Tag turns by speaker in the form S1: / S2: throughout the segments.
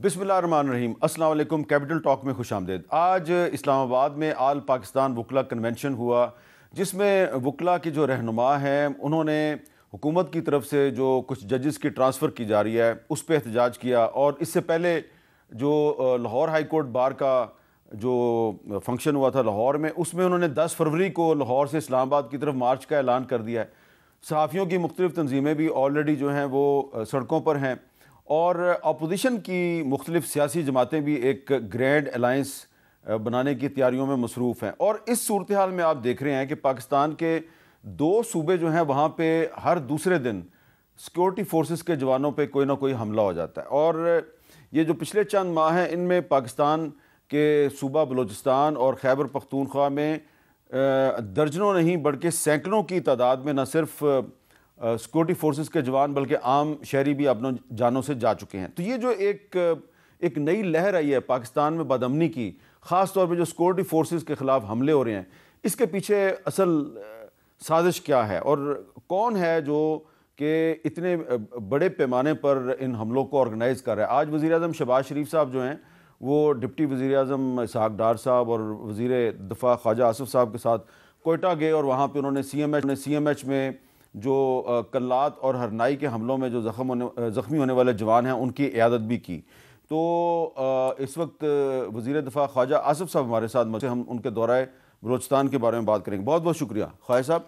S1: بسم اللہ الرحمن الرحیم۔ السلام علیکم۔ کیپٹل ٹاک میں خوش آمدید۔ آج اسلام آباد میں آل پاکستان وکلا کنونشن ہوا، جس میں وکلا کی جو رہنما ہیں انہوں نے حکومت کی طرف سے جو کچھ ججز کی ٹرانسفر کی جا رہی ہے اس پہ احتجاج کیا، اور اس سے پہلے جو لاہور ہائی کورٹ بار کا جو فنکشن ہوا تھا لاہور میں، اس میں انہوں نے 10 فروری کو لاہور سے اسلام آباد کی طرف مارچ کا اعلان کر دیا ہے۔ صحافیوں کی مختلف تنظیمیں بھی آلریڈی جو ہیں وہ سڑکوں پر ہیں، اور اپوزیشن کی مختلف سیاسی جماعتیں بھی ایک گرینڈ الائنس بنانے کی تیاریوں میں مصروف ہیں۔ اور اس صورتحال میں آپ دیکھ رہے ہیں کہ پاکستان کے 2 صوبے جو ہیں وہاں پہ ہر دوسرے دن سیکورٹی فورسز کے جوانوں پہ کوئی نہ کوئی حملہ ہو جاتا ہے، اور یہ جو پچھلے چند ماہ ہیں ان میں پاکستان کے صوبہ بلوچستان اور خیبر پختونخوا میں درجنوں نہیں بلکہ سینکڑوں کی تعداد میں نہ صرف سیکورٹی فورسز کے جوان بلکہ عام شہری بھی اپنوں جانوں سے جا چکے ہیں۔ تو یہ جو ایک نئی لہر آئی ہے پاکستان میں بدامنی کی، خاص طور پہ جو سیکورٹی فورسز کے خلاف حملے ہو رہے ہیں، اس کے پیچھے اصل سازش کیا ہے اور کون ہے جو کہ اتنے بڑے پیمانے پر ان حملوں کو آرگنائز کر رہا ہے؟ آج وزیر اعظم شہباز شریف صاحب جو ہیں وہ ڈپٹی وزیر اعظم اسحاق ڈار صاحب اور وزیر دفاع خواجہ آصف صاحب کے ساتھ کوئٹہ گئے، اور وہاں پہ انہوں نے سی ایم ایچ میں جو کلات اور ہرنائی کے حملوں میں جو زخمی ہونے والے جوان ہیں ان کی عیادت بھی کی۔ تو اس وقت وزیر دفاع خواجہ آصف صاحب ہمارے ساتھ، ہم ان کے دورہ بلوچستان کے بارے میں بات کریں گے۔ بہت بہت شکریہ خواجہ صاحب۔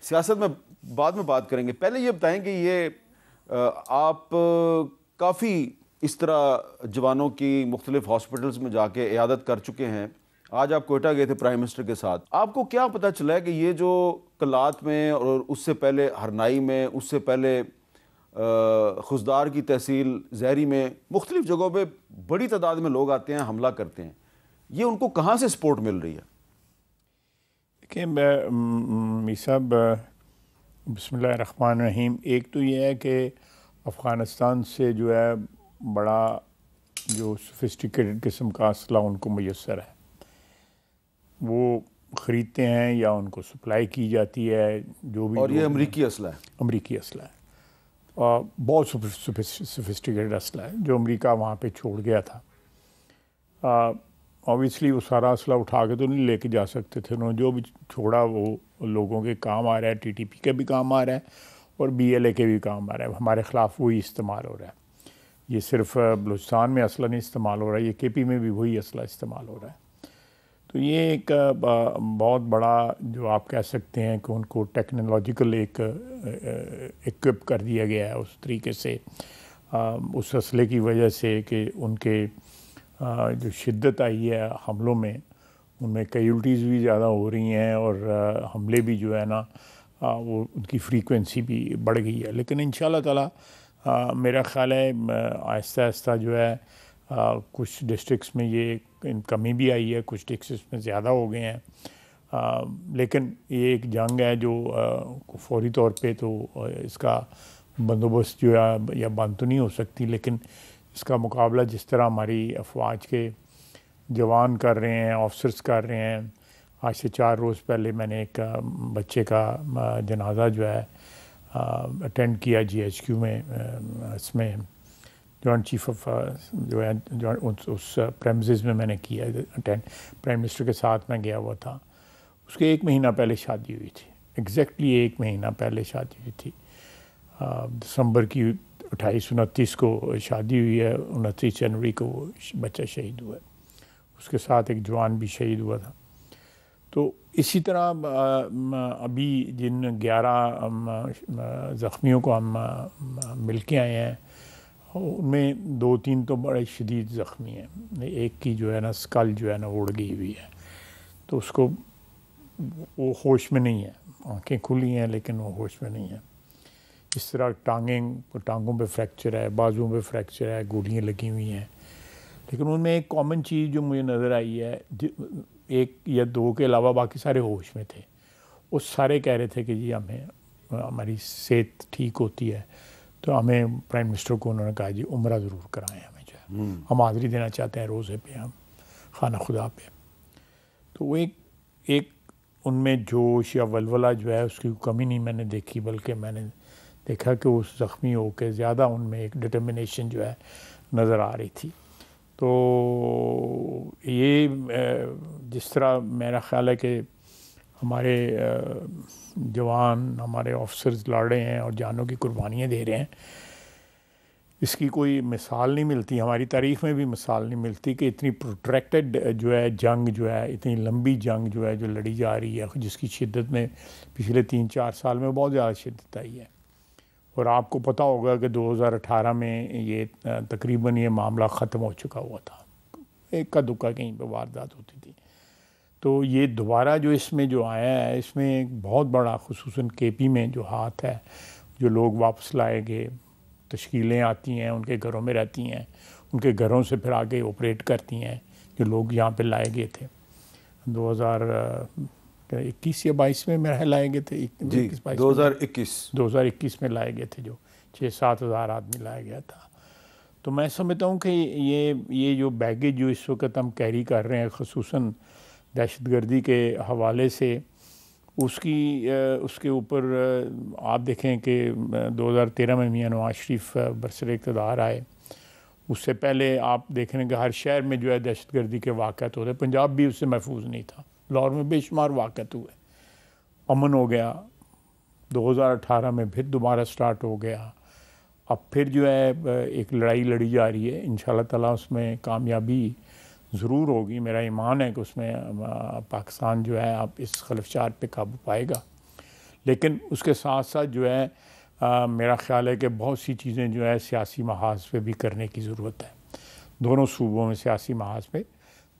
S1: سیاست میں بعد میں بات کریں گے، پہلے یہ بتائیں کہ یہ آپ کافی اس طرح جوانوں کی مختلف ہاسپٹلز میں جا کے عیادت کر چکے ہیں، آج آپ کوئٹہ گئے تھے پرائم منسٹر کے ساتھ، آپ کو کیا پتہ چلا ہے کہ یہ جو کلات میں اور اس سے پہلے ہرنائی میں، اس سے پہلے خزدار کی تحصیل زہری میں مختلف جگہوں پہ بڑی تعداد میں لوگ آتے ہیں، حملہ کرتے ہیں، یہ ان کو کہاں سے سپورٹ مل رہی ہے؟
S2: دیکھیں می صاحب، بسم اللہ الرحمن الرحیم، ایک تو یہ ہے کہ افغانستان سے جو ہے بڑا جو سوفسٹیکیٹڈ قسم کا اسلحہ ان کو میسر ہے، وہ خریدتے ہیں یا ان کو سپلائی کی جاتی ہے، جو بھی،
S1: اور یہ امریکی اسلحہ ہے؟
S2: امریکی اسلحہ ہے، اور بہت سوفسٹیکیٹڈ اسلحہ ہے جو امریکہ وہاں پہ چھوڑ گیا تھا۔ اوبیسلی وہ سارا اسلحہ اٹھا کے تو نہیں لے کے جا سکتے تھے، انہوں نے جو بھی چھوڑا وہ لوگوں کے کام آ رہا ہے، ٹی ٹی پی کے بھی کام آ رہا ہے اور بی ایل اے کے بھی کام آ رہا ہے، ہمارے خلاف وہی استعمال ہو رہا ہے۔ یہ صرف بلوچستان میں اسلحہ نہیں استعمال ہو رہا ہے، یہ کے پی میں بھی وہی اسلحہ استعمال ہو رہا ہے۔ تو یہ ایک بہت بڑا جو آپ کہہ سکتے ہیں کہ ان کو ٹیکنالوجیکل ایک اکوپ کر دیا گیا ہے اس طریقے سے، اس اسلحے کی وجہ سے کہ ان کے جو شدت آئی ہے حملوں میں، ان میں کیجولٹیز بھی زیادہ ہو رہی ہیں اور حملے بھی جو ہے نا وہ ان کی فریکوینسی بھی بڑھ گئی ہے۔ لیکن انشاءاللہ تعالی میرا خیال ہے آہستہ آہستہ جو ہے کچھ ڈسٹرکس میں یہ کمی بھی آئی ہے، کچھ ڈسٹرکس میں زیادہ ہو گئے ہیں، لیکن یہ ایک جنگ ہے جو فوری طور پہ تو اس کا بندوبست جو ہے یا بند تو نہیں ہو سکتی، لیکن اس کا مقابلہ جس طرح ہماری افواج کے جوان کر رہے ہیں، آفسرز کر رہے ہیں۔ آج سے 4 روز پہلے میں نے ایک بچے کا جنازہ جو ہے اٹینڈ کیا جی ایچ کیو میں، اس میں جوائنٹ چیف آف جو ہے اس پریمزز میں نے کیا اٹینڈ، پرائم منسٹر کے ساتھ میں گیا ہوا تھا۔ اس کے 1 مہینہ پہلے شادی ہوئی تھی، ایگزیکٹلی 1 مہینہ پہلے شادی ہوئی تھی، دسمبر کی 28-29 کو شادی ہوئی ہے، 29 جنوری کو وہ بچہ شہید ہوا ہے، اس کے ساتھ ایک جوان بھی شہید ہوا تھا۔ تو اسی طرح ابھی جن 11 زخمیوں کو ہم مل کے آئے ہیں، ان میں 2-3 تو بڑے شدید زخمی ہیں، ایک کی جو ہے نا سکل جو ہے نا اڑ گئی ہوئی ہے، تو اس کو وہ ہوش میں نہیں ہے، آنکھیں کھلی ہیں لیکن وہ ہوش میں نہیں ہے۔ اس طرح ٹانگوں پہ فریکچر ہے، بازوؤں پہ فریکچر ہے، گولیاں لگی ہوئی ہیں۔ لیکن ان میں ایک کامن چیز جو مجھے نظر آئی ہے، 1 یا 2 کے علاوہ باقی سارے ہوش میں تھے، وہ سارے کہہ رہے تھے کہ جی ہماری صحت ٹھیک ہوتی ہے تو ہمیں پرائم منسٹر کو انہوں نے کہا جی عمرہ ضرور کرائیں، ہمیں جو ہے ہم حاضری دینا چاہتے ہیں روزے پہ، ہم خانہ خدا پہ۔ تو وہ ایک ان میں جوش یا ولولہ جو ہے اس کی کمی نہیں میں نے دیکھی، بلکہ میں نے دیکھا کہ اس زخمی ہو کے زیادہ ان میں ایک ڈٹرمنیشن جو ہے نظر آ رہی تھی۔ تو یہ جس طرح میرا خیال ہے کہ ہمارے جوان ہمارے آفیسرز لڑ رہے ہیں اور جانوں کی قربانیاں دے رہے ہیں، اس کی کوئی مثال نہیں ملتی، ہماری تاریخ میں بھی مثال نہیں ملتی کہ اتنی پروٹریکٹڈ جو ہے جنگ جو ہے، اتنی لمبی جنگ جو ہے جو لڑی جا رہی ہے، جس کی شدت میں پچھلے 3-4 سال میں بہت زیادہ شدت آئی ہے۔ اور آپ کو پتہ ہوگا کہ 2018 میں یہ تقریباً یہ معاملہ ختم ہو چکا ہوا تھا، ایک کا دکا کہیں پہ واردات ہوتی تھی۔ تو یہ دوبارہ جو اس میں جو آیا ہے، اس میں ایک بہت بڑا خصوصاً کے پی میں جو ہاتھ ہے، جو لوگ واپس لائے گئے، تشکیلیں آتی ہیں ان کے گھروں میں رہتی ہیں، ان کے گھروں سے پھر آگے آپریٹ کرتی ہیں، جو لوگ یہاں پہ لائے گئے تھے 2021 یا 22 میں میرا لائے گئے تھے،
S1: جی 2021
S2: میں لائے گئے تھے، جو 6-7 ہزار آدمی لایا گیا تھا۔ تو میں سمجھتا ہوں کہ یہ جو بیگیج جو اس وقت ہم کیری کر رہے ہیں، خصوصاً دہشت گردی کے حوالے سے، اس کے اوپر آپ دیکھیں کہ 2013 میں میاں نواز شریف برسر اقتدار آئے، اس سے پہلے آپ دیکھ رہے ہیں کہ ہر شہر میں جو ہے دہشت گردی کے واقعات ہوتے، پنجاب بھی اس سے محفوظ نہیں تھا، لاہور میں بے شمار واقعات ہوئے، امن ہو گیا، 2018 میں پھر دوبارہ سٹارٹ ہو گیا، اب پھر جو ہے ایک لڑائی لڑی جا رہی ہے، انشاءاللہ تعالیٰ اس میں کامیابی ضرور ہوگی، میرا ایمان ہے کہ اس میں پاکستان جو ہے اب اس خلفشار پہ قابو پائے گا۔ لیکن اس کے ساتھ ساتھ جو ہے میرا خیال ہے کہ بہت سی چیزیں جو ہے سیاسی محاذ پہ بھی کرنے کی ضرورت ہے، دونوں صوبوں میں سیاسی محاذ پہ،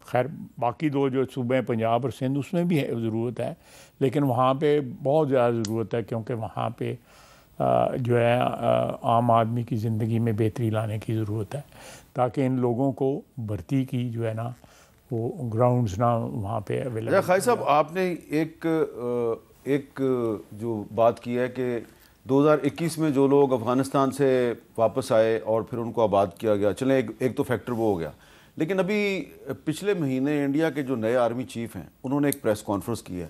S2: خیر باقی دو جو صوبے ہیں پنجاب اور سندھ اس میں بھی ضرورت ہے، لیکن وہاں پہ بہت زیادہ ضرورت ہے، کیونکہ وہاں پہ جو ہے عام آدمی کی زندگی میں بہتری لانے کی ضرورت ہے، تاکہ ان لوگوں کو بھرتی کی جو ہے نا وہ گراؤنڈز نہ وہاں پہ اویلیبل۔
S1: خالد صاحب، آپ نے ایک جو بات کی ہے کہ 2021 میں جو لوگ افغانستان سے واپس آئے اور پھر ان کو آباد کیا گیا، چلیں ایک تو فیکٹر وہ ہو گیا، لیکن ابھی پچھلے مہینے انڈیا کے جو نئے آرمی چیف ہیں انہوں نے ایک پریس کانفرنس کی ہے،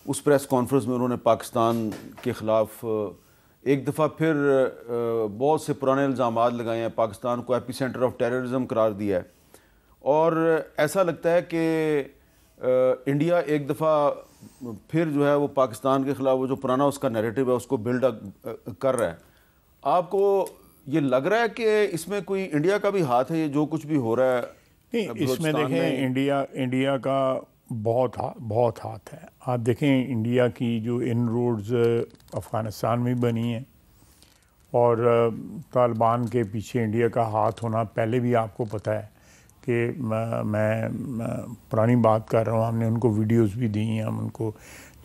S1: اس پریس کانفرنس میں انہوں نے پاکستان کے خلاف ایک دفعہ پھر بہت سے پرانے الزامات لگائے ہیں، پاکستان کو ایپی سینٹر آف ٹیررزم قرار دیا ہے، اور ایسا لگتا ہے کہ انڈیا ایک دفعہ پھر جو ہے وہ پاکستان کے خلاف وہ جو پرانا اس کا نیریٹو ہے اس کو بلڈ کر رہا ہے۔ آپ کو یہ لگ رہا ہے کہ اس میں کوئی انڈیا کا بھی ہاتھ ہے، یہ جو کچھ بھی ہو رہا ہے؟
S2: نہیں، اس میں دیکھیں انڈیا کا بہت ہاتھ ہے۔ آپ دیکھیں انڈیا کی جو ان روڈز افغانستان میں بنی ہیں، اور طالبان کے پیچھے انڈیا کا ہاتھ ہونا پہلے بھی آپ کو پتہ ہے کہ میں پرانی بات کر رہا ہوں، ہم نے ان کو ویڈیوز بھی دی ہیں، ہم ان کو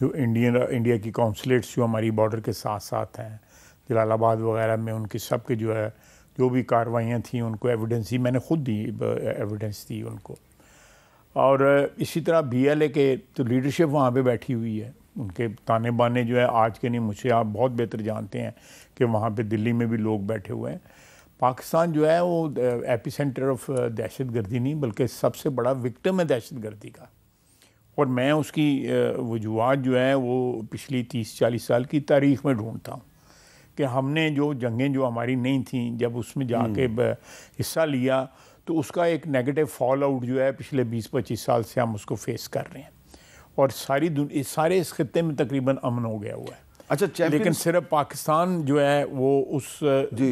S2: جو انڈیا کی کونسلیٹس جو ہماری بارڈر کے ساتھ ساتھ ہیں جلال آباد وغیرہ میں، ان کی سب کے جو ہے جو بھی کارروائیاں تھیں ان کو ایویڈنس دی، میں نے خود دی ایویڈنس دی ان کو۔ اور اسی طرح بی ایل اے کے تو لیڈرشپ وہاں پہ بیٹھی ہوئی ہے، ان کے تانے بانے جو ہے آج کے نہیں، مجھ سے آپ بہت بہتر جانتے ہیں کہ وہاں پہ دلی میں بھی لوگ بیٹھے ہوئے ہیں۔ پاکستان جو ہے وہ ایپی سینٹر آف دہشت گردی نہیں بلکہ سب سے بڑا وکٹم ہے دہشت گردی کا، اور میں اس کی وجوہات جو ہیں وہ پچھلی 30-40 سال کی تاریخ میں ڈھونڈتا ہوں کہ ہم نے جو جنگیں جو ہماری نہیں تھیں، جب اس میں جا کے حصہ لیا تو اس کا ایک نیگیٹو فال آؤٹ جو ہے پچھلے 20-25 سال سے ہم اس کو فیس کر رہے ہیں، اور سارے اس خطے میں تقریباً امن ہو گیا ہوا ہے۔
S1: اچھا،
S2: لیکن صرف پاکستان جو ہے وہ اس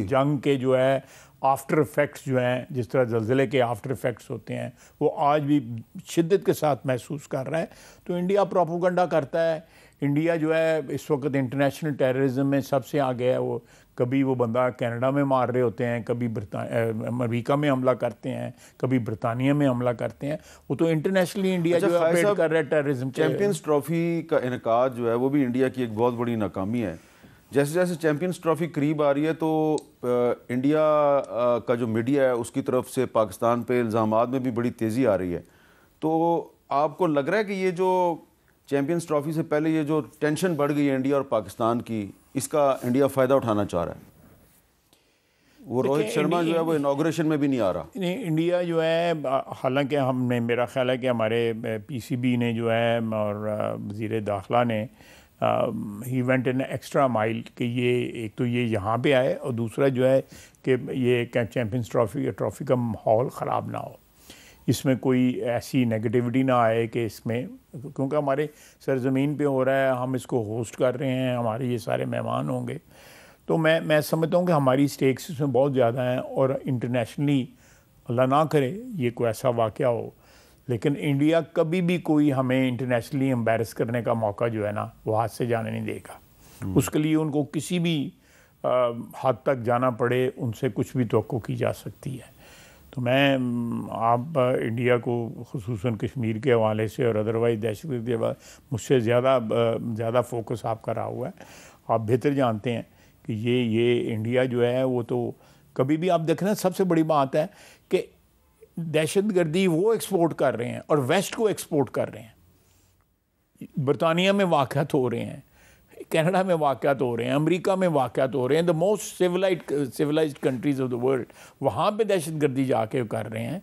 S2: جنگ کے جو ہے آفٹر افیکٹس جو ہیں، جس طرح زلزلے کے آفٹر افیکٹس ہوتے ہیں، وہ آج بھی شدت کے ساتھ محسوس کر رہا ہے۔ تو انڈیا پروپیگنڈا کرتا ہے، انڈیا جو ہے اس وقت انٹرنیشنل ٹیررزم میں سب سے آگے ہے، وہ کبھی وہ بندہ کینیڈا میں مار رہے ہوتے ہیں، کبھی امریکہ میں حملہ کرتے ہیں، کبھی برطانیہ میں حملہ کرتے ہیں، وہ تو انٹرنیشنلی انڈیا جو ہے آپریٹ کر رہا ہے ٹیررزم۔
S1: چیمپئنز ٹرافی کا انعقاد جو ہے وہ بھی انڈیا کی ایک بہت بڑی ناکامی ہے۔ جیسے جیسے چیمپئنز ٹرافی قریب آ رہی ہے تو انڈیا کا جو میڈیا ہے اس کی طرف سے پاکستان پہ الزامات میں بھی بڑی تیزی آ رہی ہے۔ تو آپ کو لگ رہا ہے کہ یہ جو چیمپئنز ٹرافی سے پہلے یہ جو ٹینشن بڑھ گئی ہے انڈیا اور پاکستان کی، اس کا انڈیا فائدہ اٹھانا چاہ رہا ہے؟ وہ روہت شرما جو ہے وہ انوگریشن میں بھی نہیں آ رہا۔
S2: نہیں، انڈیا جو ہے حالانکہ ہم نے، میرا خیال ہے کہ ہمارے پی سی بی نے جو ہے اور وزیر داخلہ نے ہی وینٹ ان ایکسٹرا مائل کہ یہ ایک تو یہ یہاں پہ آئے، اور دوسرا جو ہے کہ یہ چیمپئنز ٹرافی کا ماحول خراب نہ ہو۔ اس میں کوئی ایسی نگیٹیوٹی نہ آئے کہ اس میں، کیونکہ ہمارے سرزمین پہ ہو رہا ہے، ہم اس کو ہوسٹ کر رہے ہیں، ہمارے یہ سارے مہمان ہوں گے، تو میں سمجھتا ہوں کہ ہماری اسٹیکس اس میں بہت زیادہ ہیں، اور انٹرنیشنلی اللہ نہ کرے یہ کوئی ایسا واقعہ ہو، لیکن انڈیا کبھی بھی کوئی ہمیں انٹرنیشنلی امبیرس کرنے کا موقع جو ہے نا وہ ہاتھ سے جانے نہیں دے گا. اس کے لیے ان کو کسی بھی حد تک جانا پڑے، ان سے کچھ بھی توقع کی جا سکتی ہے. تو میں آپ انڈیا کو خصوصاً کشمیر کے حوالے سے اور ادروائز دہشت گردی کے حوالے مجھ سے زیادہ فوکس آپ کا رہا ہوا ہے. آپ بہتر جانتے ہیں کہ یہ انڈیا جو ہے وہ تو کبھی بھی، آپ دیکھیں نا سب سے بڑی بات ہے کہ دہشت گردی وہ ایکسپورٹ کر رہے ہیں اور ویسٹ کو ایکسپورٹ کر رہے ہیں. برطانیہ میں واقعات ہو رہے ہیں، کینیڈا میں واقعات ہو رہے ہیں، امریکہ میں واقعات ہو رہے ہیں، the most civilised countries of the world, وہاں پہ دہشت گردی جا کے کر رہے ہیں.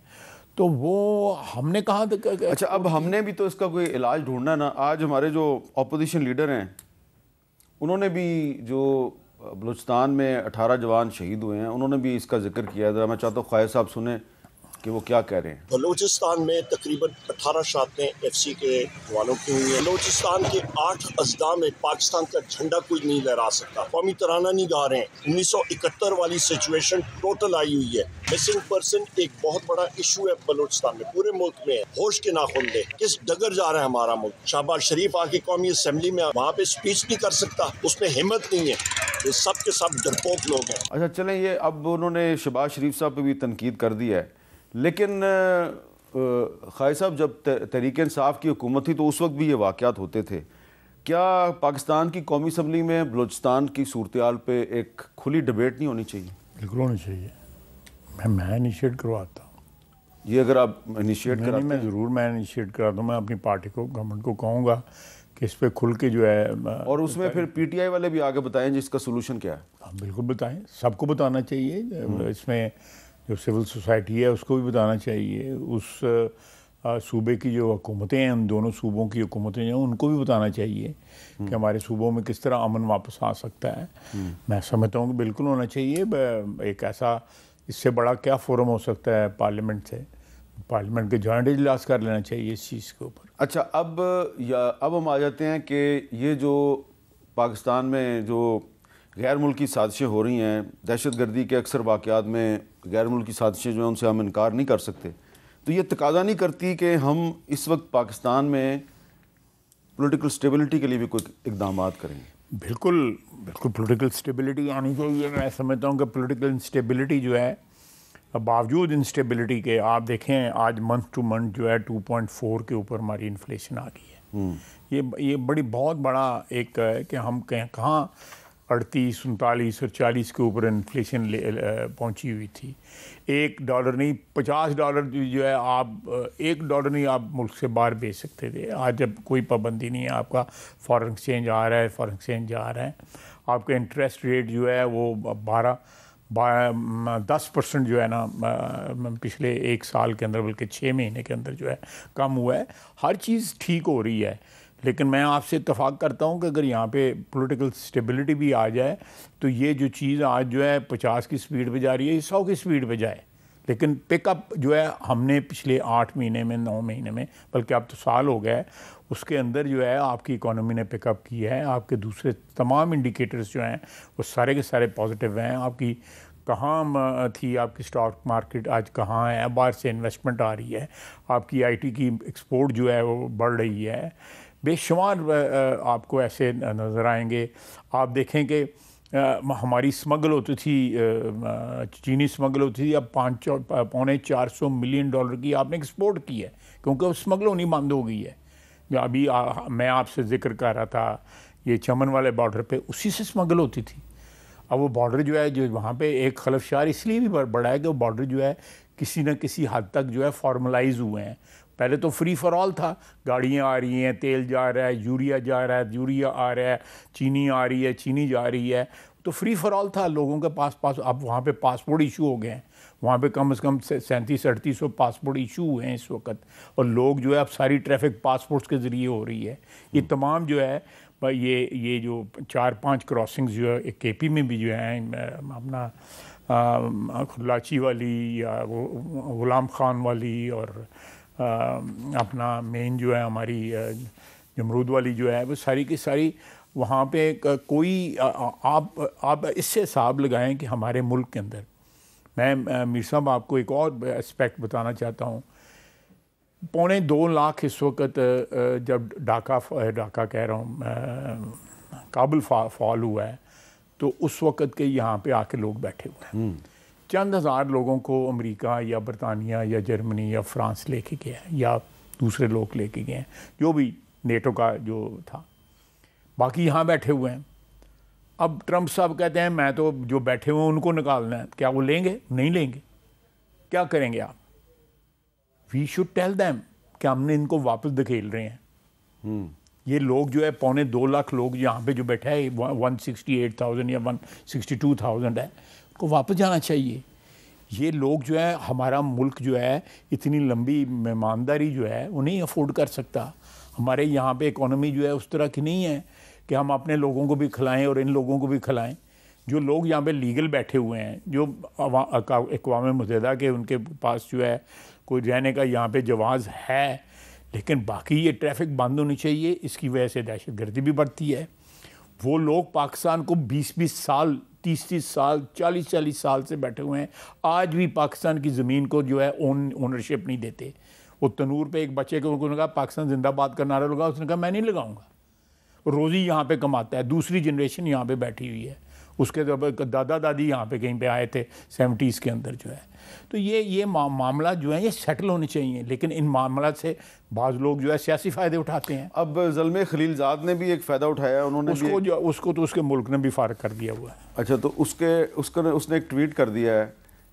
S2: تو وہ ہم نے کہاں تک.
S1: اچھا، اب ہم نے بھی تو اس کا کوئی علاج ڈھونڈنا نا. آج ہمارے جو اپوزیشن لیڈر ہیں انہوں نے بھی، جو بلوچستان میں 18 جوان شہید ہوئے ہیں، انہوں نے بھی اس کا ذکر کیا. ذرا میں چاہتا ہوں خواجہ صاحب سنیں کہ وہ کیا کہہ رہے ہیں.
S3: بلوچستان میں تقریباً 18 شہادتیں ایف سی کے جوانوں کی ہوئی ہیں. بلوچستان کے 8 اضلاع میں پاکستان کا جھنڈا کوئی نہیں لہرا سکتا، قومی ترانہ نہیں گا رہے ہیں. 1971 والی سچویشن ٹوٹل آئی ہوئی ہے. مسنگ پرسن ایک بہت بڑا ایشو ہے بلوچستان میں، پورے ملک میں ہے. ہوش کے ناخن دے کس ڈگر جا رہا ہے ہمارا ملک. شہباز شریف آ کے قومی اسمبلی میں وہاں پہ اسپیچ نہیں کر سکتا، اس میں ہمت نہیں ہے. یہ سب کے سب ڈرپوک لوگ ہیں.
S1: اچھا چلیں، یہ اب انہوں نے شہباز شریف صاحب پہ بھی تنقید کر دی ہے، لیکن خواجہ صاحب جب تحریک انصاف کی حکومت تھی تو اس وقت بھی یہ واقعات ہوتے تھے. کیا پاکستان کی قومی اسمبلی میں بلوچستان کی صورتحال پہ ایک کھلی ڈبیٹ نہیں ہونی چاہیے؟
S2: بالکل ہونی چاہیے. میں انیشیٹ کرواتا ہوں
S1: یہ. اگر آپ انیشیٹ کراتے ہیں؟
S2: میں ضرور انیشیٹ کراتا ہوں. میں اپنی پارٹی کو، گورنمنٹ کو کہوں گا کہ اس پہ کھل کے جو ہے،
S1: اور اس میں پھر پی ٹی آئی والے بھی آگے بتائیں جس کا سولوشن کیا ہے.
S2: بالکل بتائیں، سب کو بتانا چاہیے. اس میں جو سول سوسائٹی ہے اس کو بھی بتانا چاہیے. اس صوبے کی جو حکومتیں ہیں، ان دونوں صوبوں کی حکومتیں ہیں، ان کو بھی بتانا چاہیے کہ ہمارے صوبوں میں کس طرح امن واپس آ سکتا ہے. میں سمجھتا ہوں کہ بالکل ہونا چاہیے. ایک ایسا، اس سے بڑا کیا فورم ہو سکتا ہے پارلیمنٹ سے؟ پارلیمنٹ کے جوائنٹ اجلاس کر لینا چاہیے اس چیز کے اوپر.
S1: اچھا، اب ہم آ جاتے ہیں کہ یہ جو پاکستان میں جو غیر ملکی سازشیں ہو رہی ہیں، دہشت گردی کے اکثر واقعات میں غیر ملکی سازشیں جو ہیں ان سے ہم انکار نہیں کر سکتے. تو یہ تقاضا نہیں کرتی کہ ہم اس وقت پاکستان میں پولیٹیکل سٹیبلٹی کے لیے بھی کوئی اقدامات کریں؟
S2: بالکل پولیٹیکل سٹیبلٹی آنی چاہیے. میں سمجھتا ہوں کہ پولیٹیکل انسٹیبلٹی جو ہے، باوجود انسٹیبلٹی کے، آپ دیکھیں آج منتھ ٹو منتھ جو ہے 2.4 کے اوپر ہماری انفلیشن آ گئی ہے. یہ بہت بڑا ایک ہے کہ ہم کہاں 38, 39 اور 40 کے اوپر انفلیشن پہنچی ہوئی تھی. $1 نہیں، $50 جو ہے، آپ $1 نہیں آپ ملک سے باہر بیچ سکتے تھے. آج جب کوئی پابندی نہیں ہے، آپ کا فارن ایکسچینج آ رہا ہے، فارن ایکسچینج جا رہا ہے. آپ کا انٹرسٹ ریٹ جو ہے وہ 10% جو ہے نا پچھلے 1 سال کے اندر، بلکہ 6 مہینے کے اندر جو ہے کم ہوا ہے. ہر چیز ٹھیک ہو رہی ہے، لیکن میں آپ سے اتفاق کرتا ہوں کہ اگر یہاں پہ پولیٹیکل سٹیبلٹی بھی آ جائے تو یہ جو چیز آج جو ہے 50 کی سپیڈ پہ جا رہی ہے، یہ 100 کی سپیڈ پہ جائے. لیکن پک اپ جو ہے ہم نے پچھلے 8 مہینے میں، 9 مہینے میں، بلکہ اب تو سال ہو گیا ہے، اس کے اندر جو ہے آپ کی اکانومی نے پک اپ کی ہے. آپ کے دوسرے تمام انڈیکیٹرز جو ہیں وہ سارے کے سارے پازیٹیو ہیں. آپ کی کہاں تھی آپ کی اسٹاک مارکیٹ، آج کہاں ہے. باہر سے انویسٹمنٹ آ رہی ہے. آپ کی آئی ٹی کی ایکسپورٹ جو ہے وہ بڑھ رہی ہے. بے شمار آپ کو ایسے نظر آئیں گے. آپ دیکھیں کہ ہماری اسمگل ہوتی تھی، چینی اسمگل ہوتی تھی، اب $450 ملین کی آپ نے ایکسپورٹ کی ہے، کیونکہ وہ اسمگل ہونی بند ہو گئی ہے. ابھی میں آپ سے ذکر کر رہا تھا یہ چمن والے بارڈر پہ اسی سے اسمگل ہوتی تھی. اب وہ بارڈر جو ہے، جو وہاں پہ ایک خلفشار اس لیے بھی بڑا ہے کہ وہ بارڈر جو ہے کسی نہ کسی حد تک جو ہے فارملائز ہوئے ہیں. پہلے تو فری فار آل تھا، گاڑیاں آ رہی ہیں، تیل جا رہا ہے، یوریا جا رہا ہے، یوریا آ رہا ہے، چینی آ رہی ہے، چینی جا رہی ہے، تو فری فار آل تھا لوگوں کے پاس. اب وہاں پہ پاسپورٹ ایشو ہو گئے ہیں. وہاں پہ کم از کم 3700-3800 پاسپورٹ ایشو ہوئے ہیں اس وقت. اور لوگ جو ہے اب ساری ٹریفک پاسپورٹس کے ذریعے ہو رہی ہے. یہ تمام جو ہے یہ جو 4-5 کراسنگز جو ہے کے پی میں بھی جو ہیں، اپنا لاچی والی یا غلام خان والی اور اپنا مین جو ہے ہماری جمرود والی جو ہے وہ ساری کی ساری وہاں پہ کوئی آپ اس سے حساب لگائیں کہ ہمارے ملک کے اندر، میں میر صاحب آپ کو ایک اور اسپیکٹ بتانا چاہتا ہوں، 2.25 لاکھ اس وقت جب ڈھاکہ کہہ رہا ہوں کابل فال ہوا ہے تو اس وقت کے یہاں پہ آ کے لوگ بیٹھے ہوئے ہیں، چند ہزار لوگوں کو امریکہ یا برطانیہ یا جرمنی یا فرانس لے کے گیا ہے یا دوسرے لوگ لے کے گئے ہیں جو بھی نیٹو کا جو تھا، باقی یہاں بیٹھے ہوئے ہیں۔ اب ٹرمپ صاحب کہتے ہیں میں تو جو بیٹھے ہوئے ہیں ان کو نکالنا ہے، کیا وہ لیں گے؟ نہیں لیں گے۔ کیا کریں گے آپ؟ وی شوڈ ٹیل دیم کہ ہم نے ان کو واپس دھکیل رہے ہیں۔ یہ لوگ جو ہے 2.25 لاکھ لوگ یہاں پہ جو بیٹھا ہے 168,000 یا 162,000 ہے، ان کو واپس جانا چاہیے۔ یہ لوگ جو ہے ہمارا ملک جو ہے اتنی لمبی مہمانداری جو ہے وہ نہیں افورڈ کر سکتا۔ ہمارے یہاں پہ اکانومی جو ہے اس طرح کی نہیں ہے کہ ہم اپنے لوگوں کو بھی کھلائیں اور ان لوگوں کو بھی کھلائیں۔ جو لوگ یہاں پہ لیگل بیٹھے ہوئے ہیں، جو اقوام متحدہ کے ان کے پاس جو ہے کوئی رہنے کا یہاں پہ جواز ہے، لیکن باقی یہ ٹریفک بند ہونی چاہیے، اس کی وجہ سے دہشت گردی بھی بڑھتی ہے۔ وہ لوگ پاکستان کو 20 سال 30 سال 40 سال سے بیٹھے ہوئے ہیں، آج بھی پاکستان کی زمین کو جو ہے اونرشپ نہیں دیتے۔ وہ تنور پہ ایک بچے کو کہا پاکستان زندہ باد کا نعرہ لگا، اس نے کہا میں نہیں لگاؤں گا۔ روزی یہاں پہ کماتا ہے، دوسری جنریشن یہاں پہ بیٹھی ہوئی ہے، اس کے دادا دادی یہاں پہ کہیں پہ آئے تھے 70s کے اندر جو ہے۔ تو یہ معاملہ جو ہے یہ سیٹل ہونے چاہیے، لیکن ان معاملات سے بعض لوگ جو ہے سیاسی فائدے اٹھاتے ہیں۔
S1: اب زلمے خلیل زاد نے بھی ایک فائدہ اٹھایا، انہوں نے
S2: اس کو تو اس کے ملک نے بھی فارغ کر دیا ہوا ہے۔
S1: اچھا، تو اس نے ایک ٹویٹ کر دیا ہے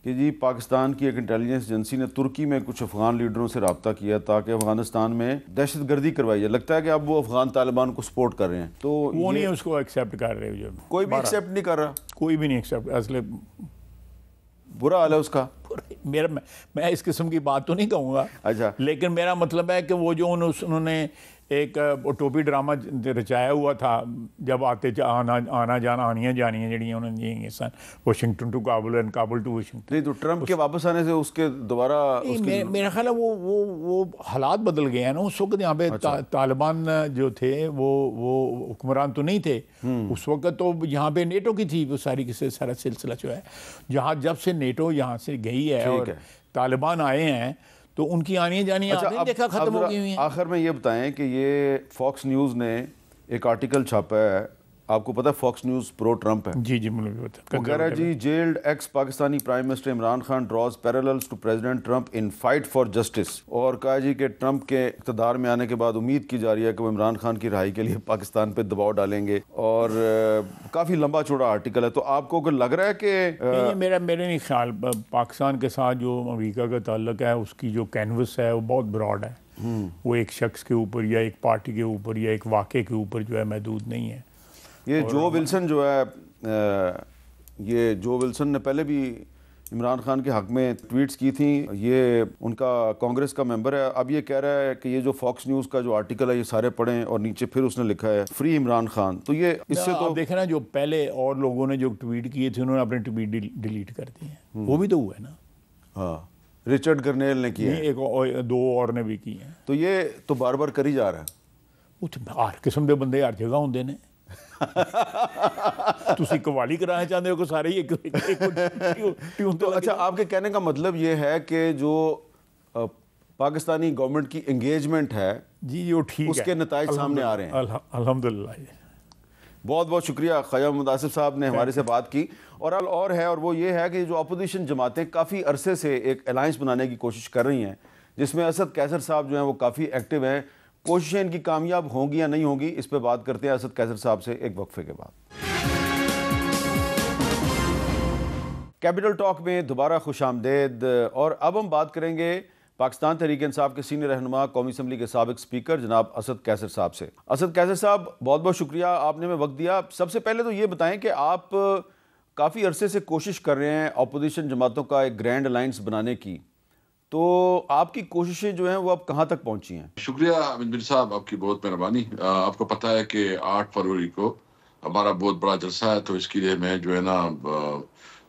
S1: کہ جی پاکستان کی ایک انٹیلیجنس ایجنسی نے ترکی میں کچھ افغان لیڈروں سے رابطہ کیا تاکہ افغانستان میں دہشت گردی کروائی جائے۔ لگتا ہے کہ اب وہ افغان طالبان کو سپورٹ کر رہے ہیں، تو
S2: وہ نہیں اس کو ایکسیپٹ کر رہے، جو
S1: کوئی بھی ایکسیپٹ نہیں کر رہا،
S2: کوئی بھی نہیں ایکسیپٹ۔ اصل
S1: برا حال ہے اس کا۔
S2: میں اس قسم کی بات تو نہیں کہوں گا،
S1: اچھا،
S2: لیکن میرا مطلب ہے کہ وہ جو انہوں نے ایک ٹوپی ڈرامہ رچایا ہوا تھا، جب آنا جانا آنیاں جانیاں جڑی انہوں نے سن Washington to Kabul and Kabul to Washington.
S1: نہیں تو ٹرمپ کے واپس آنے سے اس کے دوبارہ
S2: میرا خیال ہے وہ حالات بدل گئے ہیں نا۔ اس وقت یہاں پہ طالبان جو تھے وہ حکمران تو نہیں تھے اس وقت، تو یہاں پہ نیٹو کی تھی وہ ساری سارا سلسلہ جو ہے۔ جب سے نیٹو یہاں سے گئی ہے اور طالبان آئے ہیں تو ان کی آنی جانی دیکھا ختم ہو گئی ہوئی ہیں۔
S1: آخر میں یہ بتائیں کہ یہ فاکس نیوز نے ایک آرٹیکل چھاپا ہے، آپ کو پتہ ہے فاکس نیوز پرو ٹرمپ ہے؟
S2: جی مجھے بھی پتہ۔
S1: وہ کہہ رہا ہے جی jailed ex Pakistani prime minister Imran Khan draws parallels to president Trump in fight for justice, اور کہا جی کہ ٹرمپ کے اقتدار میں آنے کے بعد امید کی جا رہی ہے کہ وہ عمران خان کی رہائی کے لیے پاکستان پہ دباؤ ڈالیں گے، اور کافی لمبا چوڑا آرٹیکل ہے۔ تو آپ کو لگ رہا ہے کہ
S2: میرے نہیں خیال پاکستان کے ساتھ جو امریکہ کا تعلق ہے اس کی جو کینوس ہے وہ بہت براڈ ہے، وہ ایک شخص کے اوپر یا ایک پارٹی کے اوپر یا ایک واقعے کے اوپر جو ہے محدود نہیں ہے۔
S1: یہ جو ولسن جو ہے، یہ جو ولسن نے پہلے بھی عمران خان کے حق میں ٹویٹس کی تھیں، یہ ان کا کانگریس کا ممبر ہے، اب یہ کہہ رہا ہے کہ یہ جو فاکس نیوز کا جو آرٹیکل ہے یہ سارے پڑھیں، اور نیچے پھر اس نے لکھا ہے فری عمران خان۔ تو یہ اس سے تو
S2: دیکھیں نا، جو پہلے اور لوگوں نے جو ٹویٹ کیے تھے انہوں نے اپنے ٹویٹ ڈیلیٹ کر دیے ہیں، وہ بھی تو ہوا ہے نا۔
S1: ہاں، رچرڈ گرنیل نے کیا،
S2: ایک دو اور نے بھی کی ہیں،
S1: تو یہ تو بار بار کری جا رہا ہے۔
S2: وہ ہر قسم کے بندے ہر جگہ ہوندے نے۔ تسی قوالی کرانا چاہتے ہو کہ سارے ہی
S1: تو اچھا، آپ کے کہنے کا مطلب یہ ہے کہ جو پاکستانی گورنمنٹ کی انگیجمنٹ ہے
S2: جی وہ ٹھیک ہے،
S1: اس کے نتائج سامنے آ رہے ہیں۔
S2: الحمدللہ۔
S1: بہت بہت شکریہ خواجہ محمد آصف صاحب نے ہمارے سے بات کی، اور ہے، اور وہ یہ ہے کہ جو اپوزیشن جماعتیں کافی عرصے سے ایک الائنس بنانے کی کوشش کر رہی ہیں، جس میں اسد قیصر صاحب جو ہیں وہ کافی ایکٹیو ہیں۔ کوششیں ان کی کامیاب ہوں گی یا نہیں ہوں گی، اس پہ بات کرتے ہیں اسد قیصر صاحب سے ایک وقفے کے بعد۔ کیپٹل ٹاک میں دوبارہ خوش آمدید، اور اب ہم بات کریں گے پاکستان تحریک انصاف کے سینئر رہنما قومی اسمبلی کے سابق اسپیکر جناب اسد قیصر صاحب سے۔ اسد قیصر صاحب، بہت بہت شکریہ، آپ نے ہمیں وقت دیا۔ سب سے پہلے تو یہ بتائیں کہ آپ کافی عرصے سے کوشش کر رہے ہیں اپوزیشن جماعتوں کا ایک گرینڈ الائنس بنانے کی، تو آپ کی کوششیں جو ہیں وہ اب کہاں تک پہنچی ہیں؟
S4: شکریہ امین میر صاحب، آپ کی بہت مہربانی۔ آپ کو پتہ ہے کہ 8 فروری کو ہمارا بہت بڑا جلسہ ہے، تو اس کے لیے میں جو ہے نا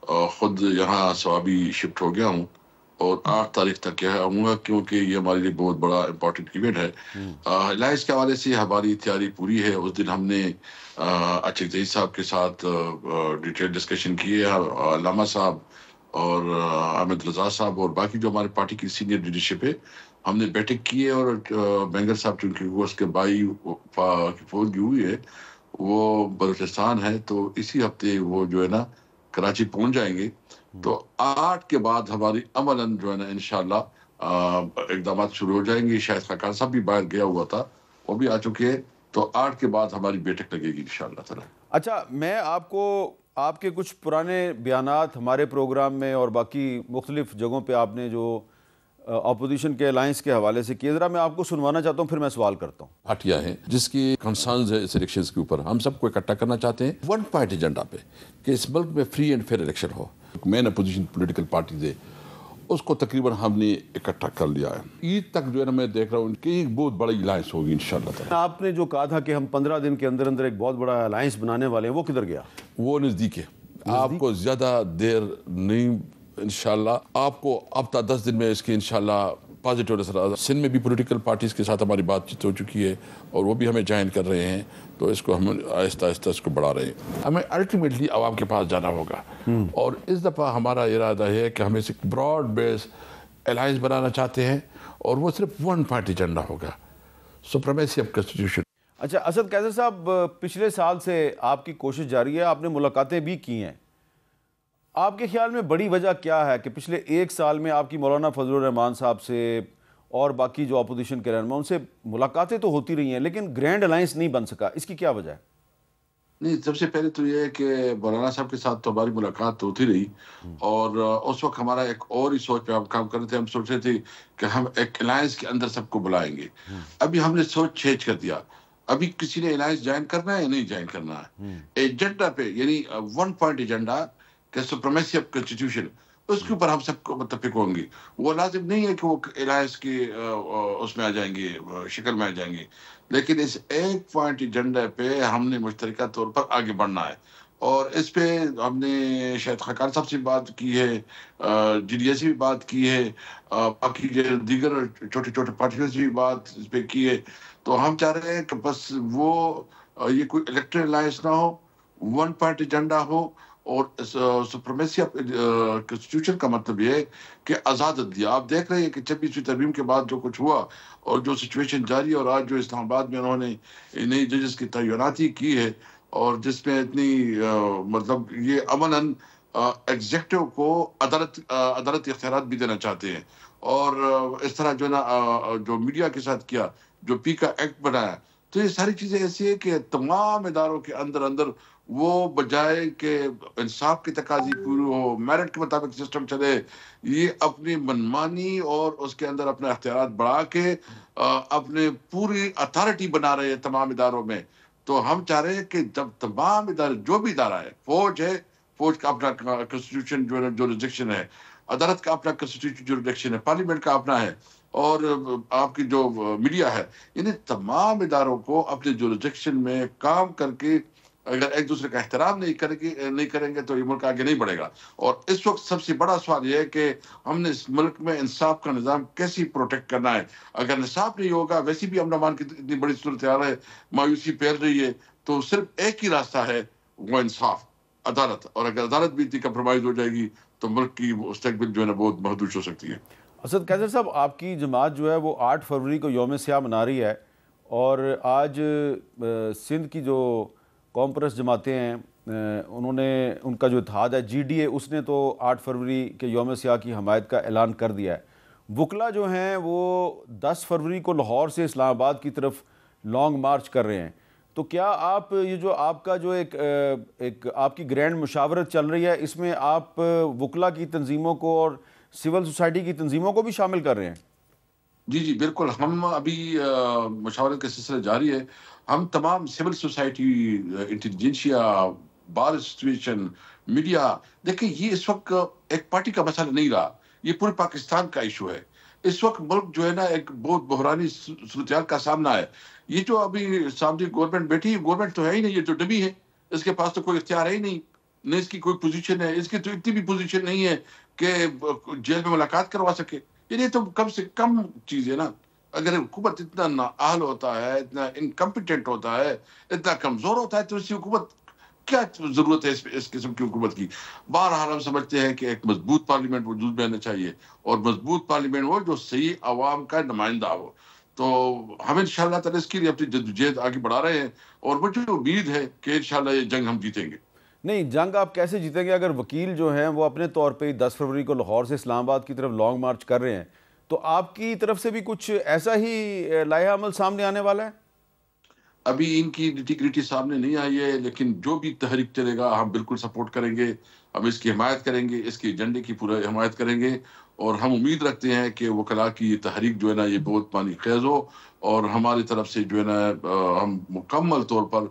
S4: خود یہاں سوابی شفٹ ہو گیا ہوں اور 8 تاریخ تک یہاں آؤں گا، کیونکہ یہ ہمارے لیے بہت بڑا امپورٹنٹ ایونٹ ہے۔ الائنس کے حوالے سے ہماری تیاری پوری ہے۔ اس دن ہم نے عاشق زئی صاحب کے ساتھ ڈیٹیل ڈسکشن کی ہے، علامہ صاحب اور احمد رضا صاحب اور باقی جو ہمارے پارٹی کی سینئر لیڈرشپ ہے، ہم نے بیٹھک کی ہے۔ اور بینگر صاحب چونکہ وہ اس کے بھائی کی فوت ہوئی ہے، وہ بلوچستان ہے، تو اسی ہفتے وہ جو ہے نا کراچی پہنچ جائیں گے۔ تو 8 کے بعد ہماری عملاً جو ہے نا انشاءاللہ اقدامات شروع ہو جائیں گے۔ شاید خاقان صاحب بھی باہر گیا ہوا تھا، وہ بھی آ چکے ہیں، تو 8 کے بعد ہماری بیٹھک لگے گی انشاءاللہ تعالی۔
S1: اچھا، میں آپ کو آپ کے کچھ پرانے بیانات ہمارے پروگرام میں اور باقی مختلف جگہوں پہ آپ نے جو اپوزیشن کے الائنس کے حوالے سے کیے، ذرا میں آپ کو سنوانا چاہتا ہوں، پھر میں سوال کرتا ہوں۔
S5: پارٹیاں ہیں جس کی کنسرنز ہے اس الیکشنز کے اوپر، ہم سب کو اکٹھا کرنا چاہتے ہیں ون پوائنٹ ایجنڈا پہ کہ اس ملک میں فری اینڈ فیئر الیکشن ہو۔ مین اپوزیشن پولیٹیکل پارٹیز ہے، اس کو تقریباً ہم نے اکٹھا کر لیا ہے۔ عید تک جو ہے نا میں دیکھ رہا ہوں کہ ایک بہت بڑی الائنس ہوگی انشاءاللہ تعالی۔
S1: آپ نے جو کہا تھا کہ ہم 15 دن کے اندر اندر ایک بہت بڑا الائنس بنانے والے ہیں، وہ کدھر گیا؟
S5: وہ نزدیک ہے، آپ کو زیادہ دیر نہیں، انشاءاللہ آپ کو اب تک 10 دن میں اس کی انشاءاللہ پازیٹیو نظر۔ سندھ میں بھی پولیٹیکل پارٹیز کے ساتھ ہماری بات چیت ہو چکی ہے اور وہ بھی ہمیں جوائن کر رہے ہیں، تو اس کو ہم آہستہ آہستہ اس کو بڑھا رہے ہیں۔ ہمیں الٹیمیٹلی عوام کے پاس جانا ہوگا، اور اس دفعہ ہمارا ارادہ ہے کہ ہم اسے براڈ بیس الائنس بنانا چاہتے ہیں، اور وہ صرف ون پارٹی ایجنڈا ہوگا، سپریمیسی آف کنسٹیٹیوشن۔
S1: اچھا اسد قیصر صاحب، پچھلے سال سے آپ کی کوشش جاری ہے، آپ نے ملاقاتیں بھی کی ہیں، آپ کے خیال میں بڑی وجہ کیا ہے کہ پچھلے 1 سال میں آپ کی مولانا فضل الرحمان صاحب سے اور باقی جو اپوزیشن کے رہنما ان سے ملاقاتیں تو ہوتی رہی ہیں لیکن گرینڈ الائنس نہیں بن سکا؟ اس کی کیا وجہ ہے؟
S4: نہیں، سب سے پہلے تو یہ ہے کہ مولانا صاحب کے ساتھ تو ہماری ملاقات ہوتی رہی، اور اس وقت ہمارا ایک اور ہی سوچ پہ ہم کام کر رہے تھے۔ ہم سوچ رہے تھے کہ ہم ایک الائنس کے اندر سب کو بلائیں گے۔ ابھی ہم نے سوچ چینج کر دیا، ابھی کسی نے الائنس جوائن کرنا ہے یا نہیں جوائن کرنا ہے، ایجنڈا پہ، یعنی ون پوائنٹ ایجنڈا کہ سپریمیسی آف کنسٹیٹیوشن، اس کے اوپر ہم سب کو متفق ہوں گے۔ وہ لازم نہیں ہے کہ وہ الائنس کی اس میں آ جائیں گے، شکل میں آ جائیں گے، لیکن اس ایک پوائنٹ ایجنڈا پہ ہم نے مشترکہ طور پر آگے بڑھنا ہے۔ اور اس پہ ہم نے شاید خاقان صاحب سے بات کی ہے، جی ڈی اے سے بھی بات کی ہے، باقی دیگر چھوٹے چھوٹے پارٹیوں سے بھی بات اس پہ کی ہے۔ تو ہم چاہ رہے ہیں کہ بس وہ یہ کوئی الیکٹرل الائنس نہ ہو، ون پوائنٹ ایجنڈا ہو، اور سپریمیسی آف کنسٹیٹیوشن کا مطلب یہ ہے کہ آزاد عدلیہ۔ آپ دیکھ رہے ہیں کہ 26ویں ترمیم کے بعد جو کچھ ہوا اور جو سچویشن جاری ہے، اور آج جو اسلام آباد میں انہوں نے نئی ججز کی تعیناتی کی ہے، اور جس میں اتنی مطلب یہ عملاً ایگزیکٹو کو عدالتی اختیارات بھی دینا چاہتے ہیں، اور اس طرح جو ہے نا جو میڈیا کے ساتھ کیا، جو پی کا ایکٹ بنایا، تو یہ ساری چیزیں ایسی ہے کہ تمام اداروں کے اندر وہ بجائے کہ انصاف کی تقاضی پوری ہو، میرٹ کے مطابق سسٹم چلے، یہ اپنی منمانی اور اس کے اندر اپنے اختیارات بڑھا کے اپنے پوری اتھارٹی بنا رہے ہیں تمام اداروں میں۔ تو ہم چاہ رہے ہیں کہ جب تمام ادارے، جو بھی ادارہ ہے، فوج ہے، فوج کا اپنا کنسٹیٹیوشن جوریسڈکشن ہے، عدالت کا اپنا کنسٹیٹیوشن جوریسڈکشن ہے، پارلیمنٹ کا اپنا ہے، اور آپ کی جو میڈیا ہے، یعنی تمام اداروں کو اپنے جوریسڈکشن میں کام کر کے اگر ایک دوسرے کا احترام نہیں کریں گے تو یہ ملک آگے نہیں بڑھے گا۔ اور اس وقت سب سے بڑا سوال یہ ہے کہ ہم نے اس ملک میں انصاف کا نظام کیسے پروٹیکٹ کرنا ہے۔ اگر انصاف نہیں ہوگا، ویسے بھی امن امان کی اتنی بڑی صورتحال ہے، مایوسی پھیل رہی ہے، تو صرف ایک ہی راستہ ہے، وہ انصاف، عدالت، اور اگر عدالت بھی اتنی کمپرومائز ہو جائے گی تو ملک کی مستقبل جو ہے نا بہت محدود ہو سکتی ہے۔
S1: اسد قیصر صاحب، آپ کی جماعت جو ہے وہ 8 فروری کو یوم سیاہ منا رہی ہے، اور آج سندھ کی جو قوم پرست جماعتیں ہیں، انہوں نے، ان کا جو اتحاد ہے جی ڈی اے، اس نے تو 8 فروری کے یوم سیاہ کی حمایت کا اعلان کر دیا ہے۔ وکلا جو ہیں وہ 10 فروری کو لاہور سے اسلام آباد کی طرف لانگ مارچ کر رہے ہیں، تو کیا آپ یہ جو آپ کا جو ایک آپ کی گرینڈ مشاورت چل رہی ہے، اس میں آپ وکلا کی تنظیموں کو اور سول سوسائٹی کی تنظیموں کو بھی شامل کر رہے ہیں؟
S4: جی بالکل، ہم ابھی مشاورت کا سلسلہ جاری ہے۔ ہم تمام civil society, intelligentsia, bar association, media, دیکھیں یہ اس وقت ایک پارٹی کا مسئلہ نہیں رہا، یہ پورے پاکستان کا ایشو ہے۔ اس وقت ملک جو ہے نا ایک بہت بحرانی صورتحال کا سامنا ہے۔ یہ جو ابھی سامنے گورنمنٹ بیٹھی، گورنمنٹ تو ہے ہی نہیں، یہ تو ڈمی ہے، اس کے پاس تو کوئی اختیار ہے ہی نہیں، نہ اس کی کوئی پوزیشن ہے. اس کی تو اتنی بھی پوزیشن نہیں ہے کہ جیل میں ملاقات کروا سکے. یہ تو کم سے کم چیز ہے نا. اگر حکومت اتنا نااہل ہوتا ہے, اتنا انکمپیٹنٹ ہوتا ہے, اتنا کمزور ہوتا ہے, تو اسی حکومت کیا ضرورت ہے اس قسم کی حکومت کی. بہرحال ہم سمجھتے ہیں کہ ایک مضبوط پارلیمنٹ وجود میں آنا چاہیے, اور مضبوط پارلیمنٹ ہو جو صحیح عوام کا نمائندہ ہو. تو ہم انشاءاللہ تعالی اس کے لیے اپنی جدوجہد آگے بڑھا رہے ہیں, اور مجھے امید ہے کہ انشاءاللہ یہ جنگ ہم جیتیں گے.
S1: نہیں, جنگ آپ کیسے جیتیں گے اگر وکیل جو ہیں وہ اپنے طور پہ 10 فروری کو لاہور سے اسلام آباد کی طرف لانگ مارچ کر رہے ہیں, تو آپ کی طرف سے بھی کچھ ایسا ہی لائحہ عمل سامنے آنے والا ہے؟
S4: ابھی ان کی نٹی گریٹی سامنے نہیں آئی ہے, لیکن جو بھی تحریک چلے گا ہم بالکل سپورٹ کریں گے. ہم اس کی حمایت کریں گے, اس کے ایجنڈے کی پورا حمایت کریں گے, اور ہم امید رکھتے ہیں کہ وکلاء کی یہ تحریک جو ہے نا یہ بہت پانی خیز ہو, اور ہماری طرف سے جو ہے نا ہم مکمل طور پر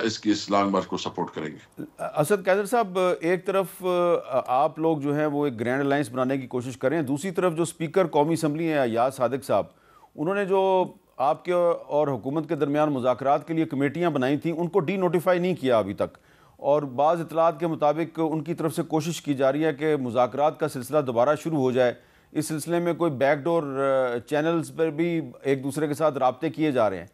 S4: اس کی اس لانگ مارچ کو سپورٹ کریں گے.
S1: اسد قیدر صاحب, ایک طرف آپ لوگ جو ہیں وہ ایک گرینڈ الائنس بنانے کی کوشش کر رہے ہیں, دوسری طرف جو اسپیکر قومی اسمبلی ہیں ایاز صادق صاحب, انہوں نے جو آپ کے اور حکومت کے درمیان مذاکرات کے لیے کمیٹیاں بنائی تھیں ان کو ڈی نوٹیفائی نہیں کیا ابھی تک, اور بعض اطلاعات کے مطابق ان کی طرف سے کوشش کی جا رہی ہے کہ مذاکرات کا سلسلہ دوبارہ شروع ہو جائے. اس سلسلے میں کوئی بیک ڈور چینلز پر بھی ایک دوسرے کے ساتھ رابطے کیے جا رہے ہیں.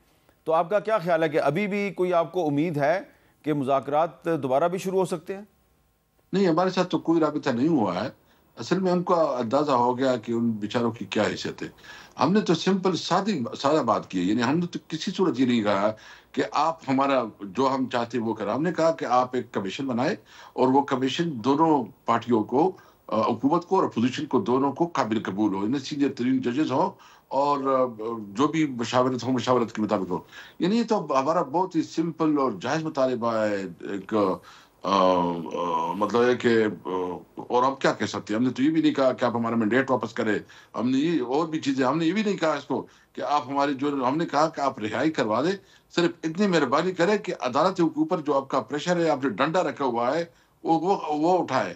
S1: تو آپ کا کیا خیال ہے کہ ابھی بھی کوئی آپ کو امید ہے کہ مذاکرات دوبارہ بھی شروع ہو سکتے ہیں؟
S4: نہیں, ہمارے ساتھ تو کوئی رابطہ نہیں ہوا ہے. اصل میں ہم کو اندازہ ہو گیا کہ ان بیچاروں کی کیا حیثیت ہے. ہم نے تو سمپل سادہ بات کی ہے, یعنی ہم نے تو کسی صورت یہ نہیں کہا کہ آپ ہمارا جو ہم چاہتے وہ کریں. ہم نے کہا کہ آپ ایک کمیشن بنائے, اور وہ کمیشن دونوں پارٹیوں کو, حکومت کو اور اپوزیشن کو, دونوں کو قابل قبول ہو, انہیں سینئر ترین ججز ہوں, اور جو بھی مشاورت ہو مشاورت کے مطابق ہو. یعنی یہ تو ہمارا بہت ہی سمپل اور جائز مطالبہ ہے. ایک مطلب ہے کہ اور ہم کیا کہہ سکتے ہیں. ہم نے تو یہ بھی نہیں کہا کہ آپ ہمارا مینڈیٹ واپس کریں. ہم نے یہ اور بھی چیزیں, ہم نے یہ بھی نہیں کہا اس کو کہ آپ ہمارے جو, ہم نے کہا کہ آپ رہائی کروا دیں. صرف اتنی مہربانی کریں کہ عدالت کے اوپر جو آپ کا پریشر ہے, آپ جو ڈنڈا رکھا ہوا ہے وہ اٹھائے.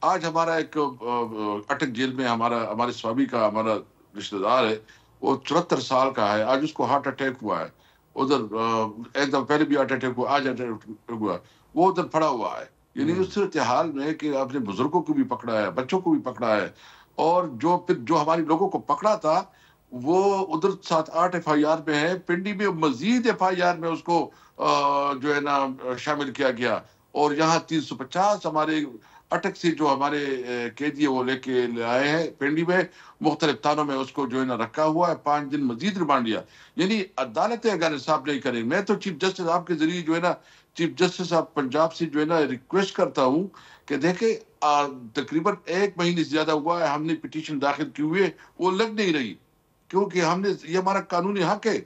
S4: آج ہمارا ایک اٹک جیل میں ہمارے سوابی کا ہمارا رشتہ دار ہے, وہ 74 سال کا ہے. آج اس کو ہارٹ اٹیک ہوا ہے. ادھر ایک دم پہلے بھی ہارٹ اٹیک ہوا, آج اٹیک ہوا, وہ ادھر پڑا ہوا ہے. یعنی اس صورتحال میں کہ اپنے بزرگوں کو بھی پکڑا ہے, بچوں کو بھی پکڑا ہے, اور جو ہمارے لوگوں کو پکڑا تھا وہ ادھر 7-8 FIR میں ہے. پنڈی میں مزید FIR میں اس کو جو ہے نا شامل کیا گیا, اور یہاں 350 ہمارے اٹک سے جو ہمارے قیدی وہ لے کے آئے ہیں پنڈی میں, مختلف تھانوں میں اس کو جو ہے نا رکھا ہوا ہے. 5 دن مزید ریمانڈ لیا. یعنی عدالتیں اگر انصاف نہیں کریں, میں تو چیف جسٹس آپ کے ذریعے جو ہے نا چیف جسٹس آف پنجاب سے جو ہے نا ریکویسٹ کرتا ہوں کہ دیکھیں تقریباً 1 مہینے سے زیادہ ہوا ہے, ہم نے پٹیشن داخل کی ہوئے, وہ لگ نہیں رہی, کیونکہ ہم نے, یہ ہمارا قانونی حق ہے,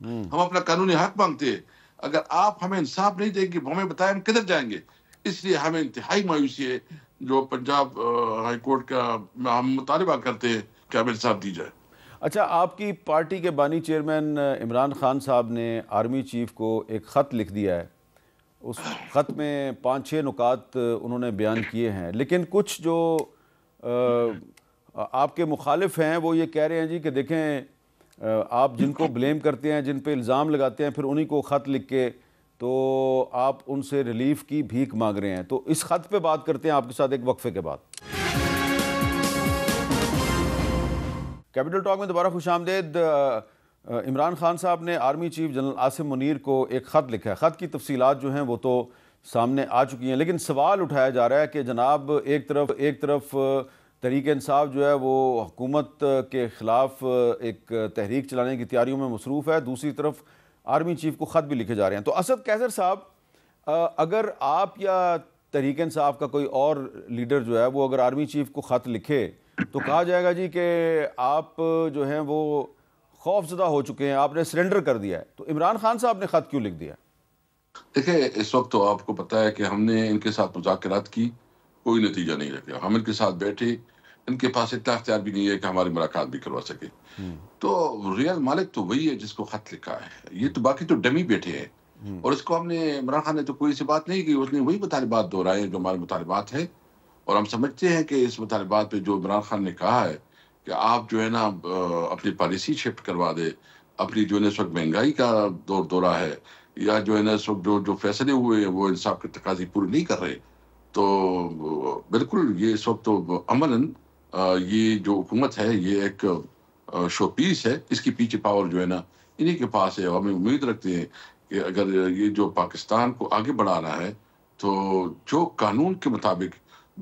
S4: ہم اپنا قانونی حق مانگتے ہیں. اگر آپ ہمیں انصاف نہیں دیں گے, ہمیں بتائیں ہم کدھر جائیں گے. اس لیے ہمیں انتہائی مایوسی ہے جو پنجاب ہائی کورٹ کا ہم مطالبہ کرتے ہیں کہ ہمیں انصاف دی جائے.
S1: اچھا, آپ کی پارٹی کے بانی چیئرمین عمران خان صاحب نے آرمی چیف کو ایک خط لکھ دیا ہے. اس خط میں 5-6 نکات انہوں نے بیان کیے ہیں, لیکن کچھ جو آپ کے مخالف ہیں وہ یہ کہہ رہے ہیں جی کہ دیکھیں آپ جن کو بلیم کرتے ہیں, جن پہ الزام لگاتے ہیں, پھر انہی کو خط لکھ کے تو آپ ان سے ریلیف کی بھیک مانگ رہے ہیں. تو اس خط پہ بات کرتے ہیں آپ کے ساتھ ایک وقفے کے بعد. کیپٹل ٹاک میں دوبارہ خوش آمدید. عمران خان صاحب نے army chief general Asim Munir کو ایک خط لکھا ہے. خط کی تفصیلات جو ہیں وہ تو سامنے آ چکی ہیں, لیکن سوال اٹھایا جا رہا ہے کہ جناب ایک طرف تحریک انصاف جو ہے وہ حکومت کے خلاف ایک تحریک چلانے کی تیاریوں میں مصروف ہے, دوسری طرف آرمی چیف کو خط بھی لکھے جا رہے ہیں. تو اسد قیصر صاحب, اگر آپ یا تحریک انصاف کا کوئی اور لیڈر جو ہے وہ اگر آرمی چیف کو خط لکھے تو کہا جائے گا جی کہ آپ جو ہیں وہ خوف زدہ ہو چکے ہیں, آپ نے سرنڈر کر دیا ہے. تو عمران خان صاحب نے خط کیوں لکھ دیا؟
S4: دیکھیں, اس وقت تو آپ کو پتہ ہے کہ ہم نے ان کے ساتھ مذاکرات کی, کوئی نتیجہ نہیں رکھا. ہم ان کے ساتھ بیٹھے, ان کے پاس اتنا اختیار بھی نہیں ہے کہ ہماری ملاقات بھی کروا سکے. تو ریئل مالک تو وہی ہے جس کو خط لکھا ہے. یہ تو باقی تو ڈمی بیٹھے ہیں, اور اس کو ہم نے, عمران خان نے تو کوئی سی بات نہیں کی, اس نے وہی مطالبات دہرائے جو ہمارے مطالبات ہیں. اور ہم سمجھتے ہیں کہ اس مطالبات پہ جو عمران خان نے کہا ہے کہ آپ جو ہے نا اپنی پالیسی شفٹ کروا دے, اپنی جو ہے اس وقت مہنگائی کا دورہ ہے, یا جو ہے نا اس وقت جو فیصلے ہوئے ہیں وہ انصاف کے تقاضے پورے نہیں کر رہے. تو بالکل یہ اس وقت تو عملاً یہ جو حکومت ہے یہ ایک شو پیس ہے. اس کے پیچھے پاور جو ہے نا انہی کے پاس ہے. اور ہم امید رکھتے ہیں کہ اگر یہ جو پاکستان کو آگے بڑھانا ہے تو جو قانون کے مطابق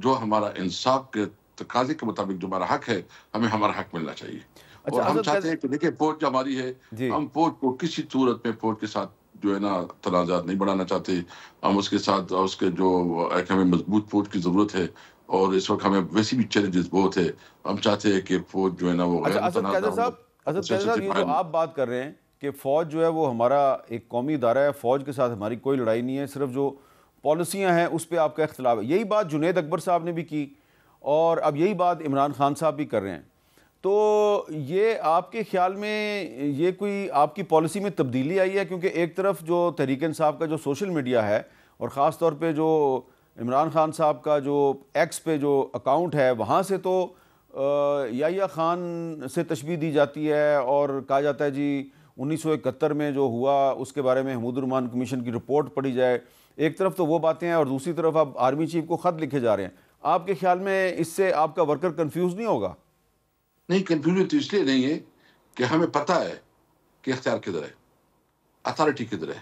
S4: جو ہمارا انصاف کے تقاضے کے مطابق جو ہمارا حق ہے ہمیں ہمارا حق ملنا چاہیے. اور ہم چاہتے ہیں کہ دیکھیں فوج جو ہماری ہے ہم فوج کو کسی صورت میں فوج کے ساتھ جو ہے نا تنازعات نہیں بڑھانا چاہتے. ہم اس کے ساتھ اس کے جو ایک ہمیں مضبوط فوج کی ضرورت ہے اور اس وقت ہمیں ویسی بھی چیلنجز بہت ہے. ہم چاہتے ہیں کہ فوج جو ہے نا وہ غیر متنازع
S1: اسد قیدر صاحب یہ جو آپ بات کر رہے ہیں کہ فوج جو ہے وہ ہمارا ایک قومی ادارہ ہے, فوج کے ساتھ ہماری کوئی لڑائی نہیں ہے, صرف جو پالیسیاں ہیں اس پہ آپ کا اختلاف ہے. یہی بات جنید اکبر صاحب نے بھی کی اور اب یہی بات عمران خان صاحب بھی کر رہے ہیں. تو یہ آپ کے خیال میں یہ کوئی آپ کی پالیسی میں تبدیلی آئی ہے؟ کیونکہ ایک طرف جو تحریک انصاف کا جو سوشل میڈیا ہے اور خاص طور پہ جو عمران خان صاحب کا جو ایکس پہ جو اکاؤنٹ ہے وہاں سے تو یحییٰ خان سے تشبیہ دی جاتی ہے اور کہا جاتا ہے جی 1971 میں جو ہوا اس کے بارے میں حمود الرحمان کمیشن کی رپورٹ پڑھی جائے. ایک طرف تو وہ باتیں ہیں اور دوسری طرف اب آرمی چیف کو خط لکھے جا رہے ہیں. آپ کے خیال میں اس سے آپ کا ورکر کنفیوز نہیں ہوگا؟
S4: نہیں, کنفیوژن تو اس لیے نہیں ہے کہ ہمیں پتہ ہے کہ اختیار کدھر ہے, اتھارٹی کدھر ہے.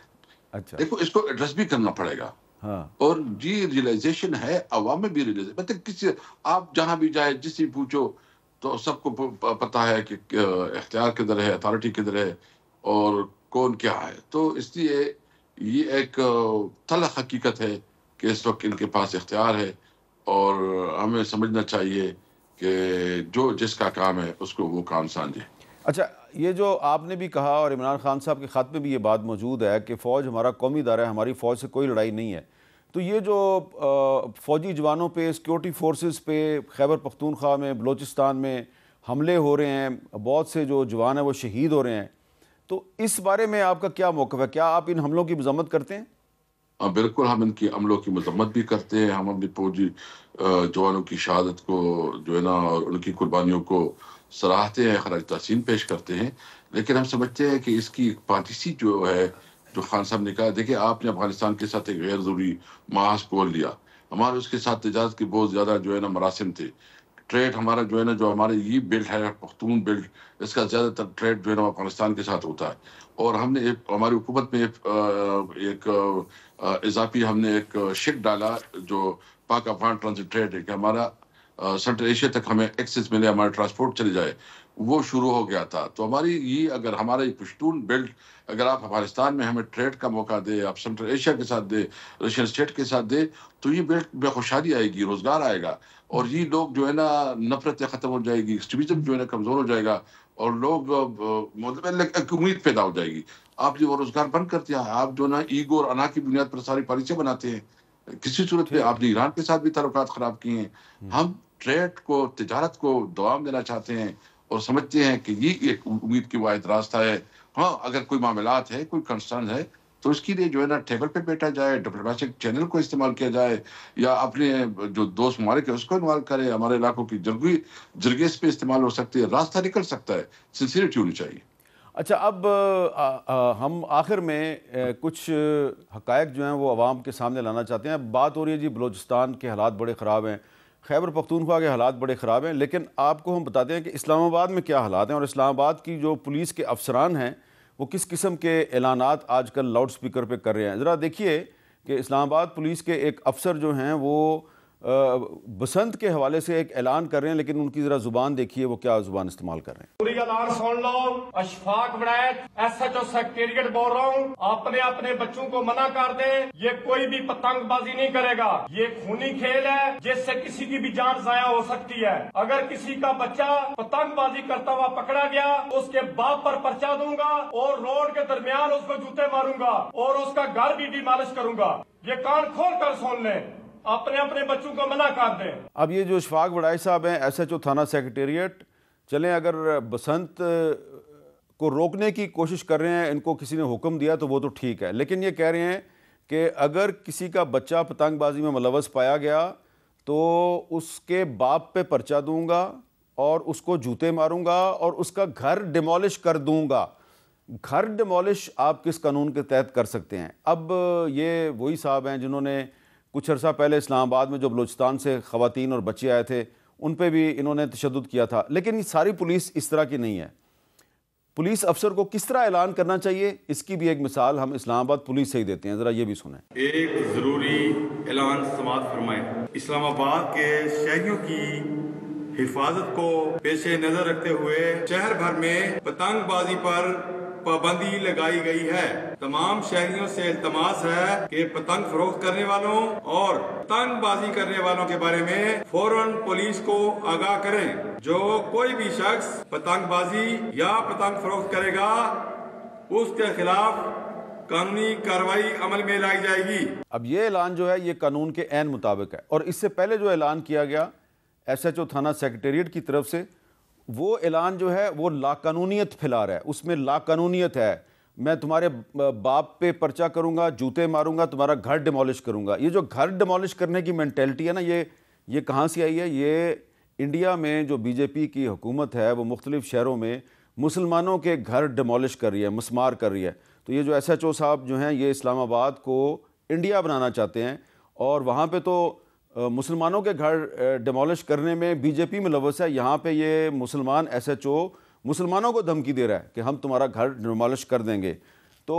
S1: اچھا
S4: دیکھو اس کو ایڈریس بھی کرنا پڑے گا.
S1: ہاں
S4: اور یہ ریئلائزیشن ہے عوام میں بھی ریئلائزیشن. مطلب کسی آپ جہاں بھی جائے جس سے پوچھو تو سب کو پتہ ہے کہ اختیار کدھر ہے, اتھارٹی کدھر ہے اور کون کیا ہے. تو اس لیے یہ ایک تلخ حقیقت ہے کہ اس وقت ان کے پاس اختیار ہے اور ہمیں سمجھنا چاہیے کہ جو جس کا کام ہے اس کو وہ کام سمجھے.
S1: اچھا, یہ جو آپ نے بھی کہا اور عمران خان صاحب کے خط میں بھی یہ بات موجود ہے کہ فوج ہمارا قومی ادارہ ہے, ہماری فوج سے کوئی لڑائی نہیں ہے. تو یہ جو فوجی جوانوں پہ, سیکیورٹی فورسز پہ خیبر پختونخوا میں, بلوچستان میں حملے ہو رہے ہیں, بہت سے جو جوان ہیں وہ شہید ہو رہے ہیں, تو اس بارے میں آپ کا کیا موقف ہے؟ کیا آپ ان حملوں کی مذمت کرتے ہیں؟
S4: بالکل, ہم ان کی عملوں کی مذمت بھی کرتے ہیں. ہم اپنی فوجی جوانوں کی شہادت کو جو ہے نا اور ان کی قربانیوں کو سراہتے ہیں, خراج تحسین پیش کرتے ہیں. لیکن ہم سمجھتے ہیں کہ اس کی پالیسی جو ہے جو خان صاحب نے کہا, دیکھیں آپ نے افغانستان کے ساتھ ایک غیر ضروری محاذ کھول لیا. ہمارے اس کے ساتھ تجارت کے بہت زیادہ جو ہے نا مراسم تھے. ٹریڈ ہمارا جو ہے نا جو ہمارے یہ بیلٹ ہے پختون بیلٹ, اس کا زیادہ تر ٹریڈ جو ہے نا افغانستان کے ساتھ ہوتا ہے. اور ہم نے ہماری حکومت میں ایک اضافی ہم نے ایک شک ڈالا جو پاک افغان ٹرانزٹ ٹریڈ ہے کہ ہمارا سینٹرل ایشیا تک ہمیں ایکسس ملے, ہمارا ٹرانسپورٹ چلے جائے, وہ شروع ہو گیا تھا. تو ہماری یہ اگر ہمارا یہ پشتون بیلٹ اگر آپ افغانستان میں ہمیں ٹریڈ کا موقع دے, آپ سینٹرل ایشیا کے ساتھ دے, رشین اسٹیٹ کے ساتھ دے, تو یہ بیلٹ میں خوشحالی آئے گی, روزگار آئے گا اور یہ لوگ جو ہے نا نفرتیں ختم ہو جائے گی, ایکسٹریمزم جو ہے نا کمزور ہو جائے گا اور لوگ مطلب ایک امید پیدا ہو جائے گی. آپ جو روزگار بند کرتے ہیں, آپ جو نا ایگو اور انا کی بنیاد پر ساری پالیسیاں بناتے ہیں. کسی صورت میں آپ نے ایران کے ساتھ بھی تعلقات خراب کیے ہیں. ہم ٹریڈ کو, تجارت کو دوام دینا چاہتے ہیں اور سمجھتے ہیں کہ یہ ایک امید کی واحد راستہ ہے. ہاں, اگر کوئی معاملات ہے, کوئی کنسرن ہے تو اس کے لیے جو ہے نا ٹیبل پہ بیٹھا جائے, ڈپلومیٹک چینل کو استعمال کیا جائے یا اپنے جو دوست ممالک ہے اس کو انوالو کرے. ہمارے علاقوں کی جرگے اس پہ استعمال ہو سکتی ہے, راستہ نکل سکتا ہے, سنسیریٹی ہونی چاہیے.
S1: اچھا, اب ہم آخر میں کچھ حقائق جو ہیں وہ عوام کے سامنے لانا چاہتے ہیں. بات ہو رہی ہے جی بلوچستان کے حالات بڑے خراب ہیں, خیبر پختونخوا کے حالات بڑے خراب ہیں, لیکن آپ کو ہم بتاتے ہیں کہ اسلام آباد میں کیا حالات ہیں اور اسلام آباد کی جو پولیس کے افسران ہیں وہ کس قسم کے اعلانات آج کل لاؤڈ سپیکر پہ کر رہے ہیں. ذرا دیکھیے کہ اسلام آباد پولیس کے ایک افسر جو ہیں وہ بسنت کے حوالے سے ایک اعلان کر رہے ہیں, لیکن ان کی ذرا زبان دیکھیے وہ کیا زبان استعمال کر رہے ہیں.
S6: پوری اعلان سن لو. اشفاق ولایت ایس ایچ او سیکریٹریٹ بول رہا ہوں, اپنے بچوں کو منع کر دیں. یہ کوئی بھی پتنگ بازی نہیں کرے گا, یہ خونی کھیل ہے جس سے کسی کی بھی جان ضائع ہو سکتی ہے. اگر کسی کا بچہ پتنگ بازی کرتا ہوا پکڑا گیا اس کے باپ پر پرچہ دوں گا اور روڈ کے درمیان اس کو جوتے ماروں گا اور اس کا گھر بھی ڈیمالش کروں گا. یہ کان کھول کر سن لیں, اپنے بچوں کو منع کر دیں.
S1: اب یہ جو اشفاق وڑائی صاحب ہیں, ایس ایچ او تھانہ سیکریٹریٹ, چلیں اگر بسنت کو روکنے کی کوشش کر رہے ہیں, ان کو کسی نے حکم دیا تو وہ تو ٹھیک ہے, لیکن یہ کہہ رہے ہیں کہ اگر کسی کا بچہ پتنگ بازی میں ملوث پایا گیا تو اس کے باپ پہ پرچہ دوں گا اور اس کو جوتے ماروں گا اور اس کا گھر ڈیمولش کر دوں گا. گھر ڈیمولش آپ کس قانون کے تحت کر سکتے ہیں؟ اب یہ وہی صاحب ہیں جنہوں نے کچھ عرصہ پہلے اسلام آباد میں جو بلوچستان سے خواتین اور بچے آئے تھے ان پہ بھی انہوں نے تشدد کیا تھا، لیکن یہ ساری پولیس اس طرح کی نہیں ہے۔ پولیس افسر کو کس طرح اعلان کرنا چاہیے، اس کی بھی ایک مثال ہم اسلام آباد پولیس سے ہی دیتے ہیں، ذرا یہ بھی سنیں۔
S7: ایک ضروری اعلان سماعت فرمائیں۔ اسلام آباد کے شہریوں کی حفاظت کو پیش نظر رکھتے ہوئے شہر بھر میں پتنگ بازی پر پابندی لگائی گئی ہے۔ تمام شہریوں سے التماس ہے کہ پتنگ فروخت کرنے والوں اور پتنگ بازی کرنے والوں کے بارے میں فوراً پولیس کو آگاہ کریں۔ جو کوئی بھی شخص پتنگ بازی یا پتنگ فروخت کرے گا اس کے خلاف قانونی کارروائی عمل میں لائی جائے گی۔
S1: اب یہ اعلان جو ہے یہ قانون کے عین مطابق ہے، اور اس سے پہلے جو اعلان کیا گیا ایس ایچ او تھانہ سیکریٹریٹ کی طرف سے، وہ اعلان جو ہے وہ لاقانونیت پھیلا رہا ہے، اس میں لاقانونیت ہے۔ میں تمہارے باپ پہ پرچہ کروں گا، جوتے ماروں گا، تمہارا گھر ڈیمولش کروں گا۔ یہ جو گھر ڈیمولش کرنے کی مینٹیلٹی ہے نا، یہ کہاں سے آئی ہے؟ یہ انڈیا میں جو بی جے پی کی حکومت ہے وہ مختلف شہروں میں مسلمانوں کے گھر ڈیمولش کر رہی ہے، مسمار کر رہی ہے۔ تو یہ جو ایس ایچ او صاحب جو ہیں یہ اسلام آباد کو انڈیا بنانا چاہتے ہیں، اور وہاں پہ تو مسلمانوں کے گھر ڈیمولش کرنے میں بی جے پی ملوث ہے، یہاں پہ یہ مسلمان ایس ایچ او مسلمانوں کو دھمکی دے رہا ہے کہ ہم تمہارا گھر ڈیمولش کر دیں گے۔ تو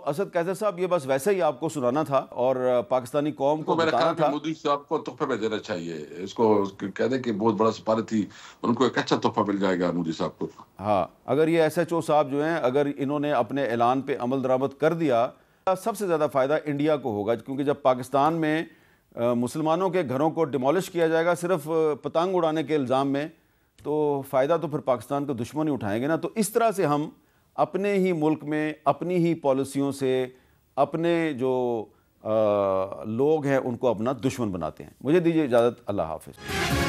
S1: اسد قیصر صاحب یہ بس ویسے ہی آپ کو سنانا تھا اور پاکستانی قوم کو بتانا تھا۔
S4: مودی صاحب کو تحفے میں دینا چاہیے، اس کو کہہ دیں کہ بہت بڑا سفارتی ان کو ایک اچھا تحفہ مل جائے گا مودی صاحب کو۔
S1: ہاں، اگر یہ ایس ایچ او صاحب جو ہیں اگر انہوں نے اپنے اعلان پہ عمل درآمد کر دیا، سب سے زیادہ فائدہ انڈیا کو ہوگا، کیونکہ جب پاکستان میں مسلمانوں کے گھروں کو ڈیمولش کیا جائے گا صرف پتنگ اڑانے کے الزام میں، تو فائدہ تو پھر پاکستان کے دشمن ہی اٹھائیں گے نا۔ تو اس طرح سے ہم اپنے ہی ملک میں اپنی ہی پالیسیوں سے اپنے جو لوگ ہیں ان کو اپنا دشمن بناتے ہیں۔ مجھے دیجیے اجازت، اللہ حافظ۔